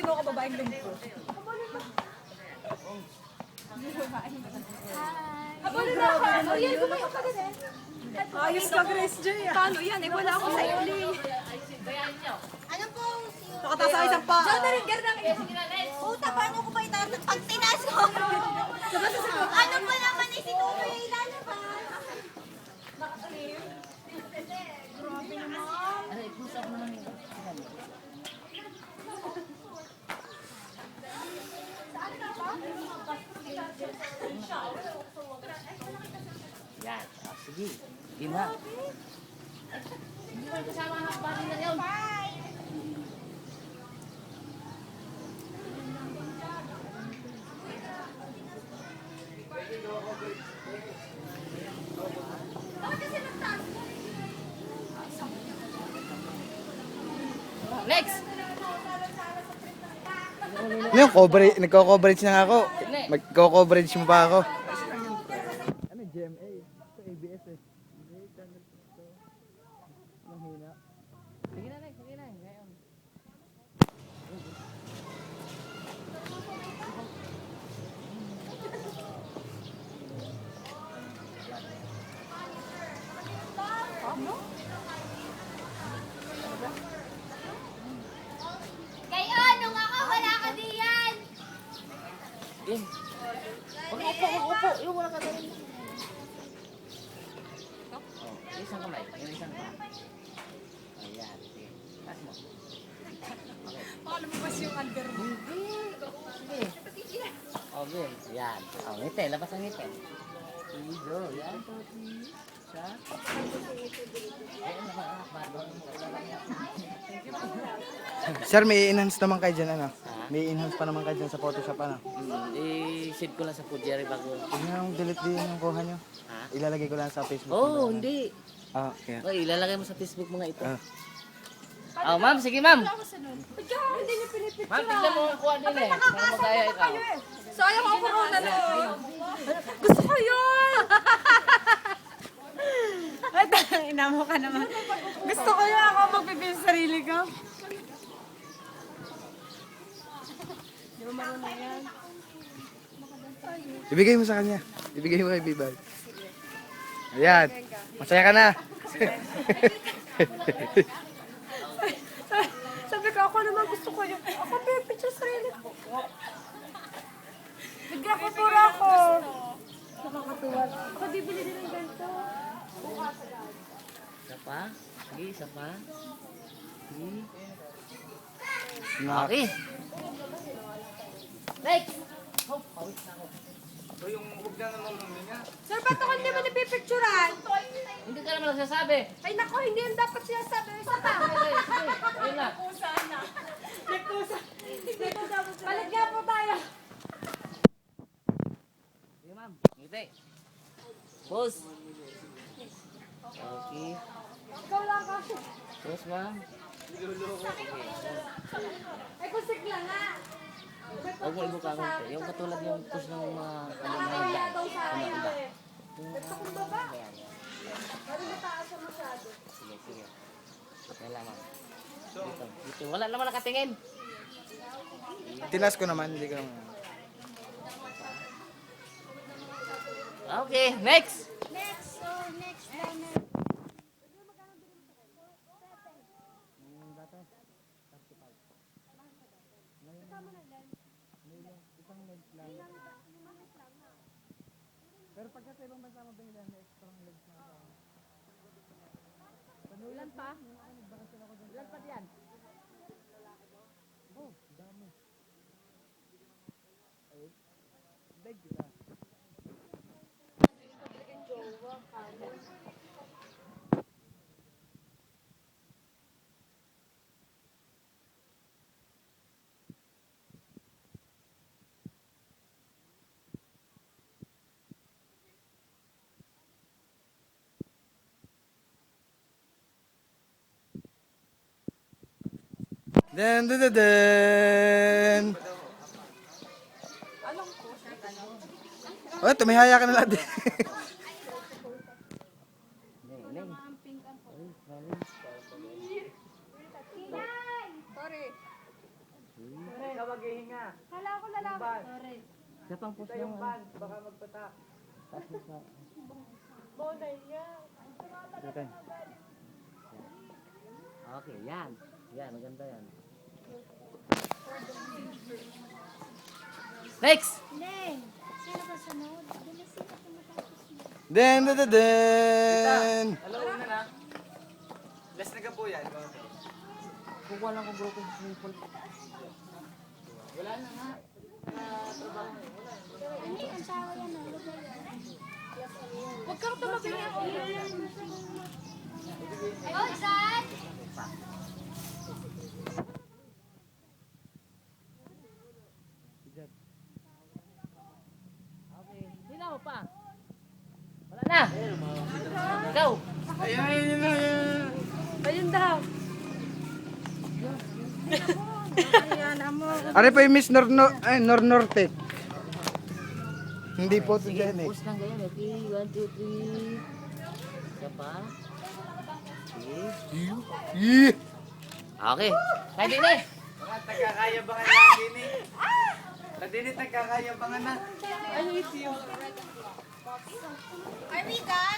Ano ka babaeng lungko? Habulin na ako. Yan, gumayo ka din eh. Ayos ka, Grace Joy. Paano yan? Eh, wala ako sa ili. Ano po? Nakataas ako isang pa. Diyan na rin, ganda kayo. Puta, paano ko ba itatas pag tinaso? Ano pa naman eh, si Tutoy ay lalabas. Grabe naman. Yan. Sige. Sige na. Hindi mo kasama ang hakbangin na yun. Next! Ano yung coverage? Nagko-coverage na nga ako. Magko-coverage mo pa ako. Ano, GMA? Ito ABS eh. Ang hina. Sige na, next. Sige na. Ngayon. Kayo, nung ako, wala ka diyan. Game. Wag upo. Yung wala ka ganun. Oh, isang kamay. Yung isang pa. Ayan. Sige. Taas mo. Baka lumabas yung under mo. Sige. Okay. Yan. Oh, ngiti. Labas ang ngiti. Ido. Yan. Siya. Ayan na ba? Sir, may enhance naman kayo dyan, ano? Ha? May enhance pa naman kayo dyan sa Photoshop, ano? I-save ko lang sa Pujeri bago. Huwag nyo delete din yung kuha nyo. Ha? Ilalagay ko lang sa Facebook. Oh, hindi. Ah, yeah. Oh, ilalagay mo sa Facebook mga ito. Ah. Oh, ma'am. Sige, ma'am. Hindi niyo pinipicture. Ma'am, tignan mo ang kuha din eh. Para magaya ikaw. Sayang ako corona na. Gusto ko yun. Ay, ina mo ka naman. Gusto ko yun ako magbibigay sa sarili ko. Di ba marunong yan? Ibigay mo sa kanya. Ibigay mo kay Bibay. Ayan. Masaya ka na. Sabi ko, ako naman gusto ko yun. Ako pipicture sa sarili ko. Nagkakutura ako. Nakakatuwa. Ako bibili din ng ganito. Isa pa. Sige, isa pa. Sige. Nak. Okay. Next. Oh, pawis na ako. Sir, ba't ako hindi mo napipicturean? Hindi ka naman nagsasabi. Ay nako, hindi yan dapat sinasabi. Isa pa. Ayun na. Nagkusa. Palit nga po tayo. Sige, ma'am. Ngiti. Pause. Okay. Ikaw lang kasi. Pause, ma'am. Ay, kusik lang nga. Huwag mo ibuka konti. Yung katulad yung push ng mga Nakakaya daw sa Una, akin una. eh. Gusto kong baba. Ayan, ayan. Pero mataas siya masyado. Sige, sige. Yan lang, ma'am. Dito, dito. Wala naman nakatingin. Tinas ko naman. Hindi ko naman. Okay, next. Next, so next liner. Pero pagka sa ibang bansa mo binili, may extra legs na ako. Ilan pa? Ilan pa diyan? Oh, dami. Ay, beg na. Den, den, den, den. Oh, tumihaya ka na lang din. Sorry. maghihinga. Kala ko lalaki. Sorry. Sa pang push Yung van, baka magpatak. Okay. Okay, yan. Yan, maganda yan. Next! Neng, sino ba sunod? Bilisin ka matapos mo. Den, den, den, den. Alauna na. Last na ka po yan. Kukuha lang ko broken nipple. Wala na nga. Hindi, ang tawa yan. Huwag kang tumabi niya. Oh, Zan! Okay, sino pa? Wala na! Ikaw! Ayun daw. Ano pa yung Miss Nornortec? Hindi photogenic. Push lang ganyan. Okay, 1, 2, 3. Isa pa. Okay. Yeah. Okay. Kaya din eh. Mga nagkakayabangan lang din eh. Nadinit nagkakayabangan na. Are we done?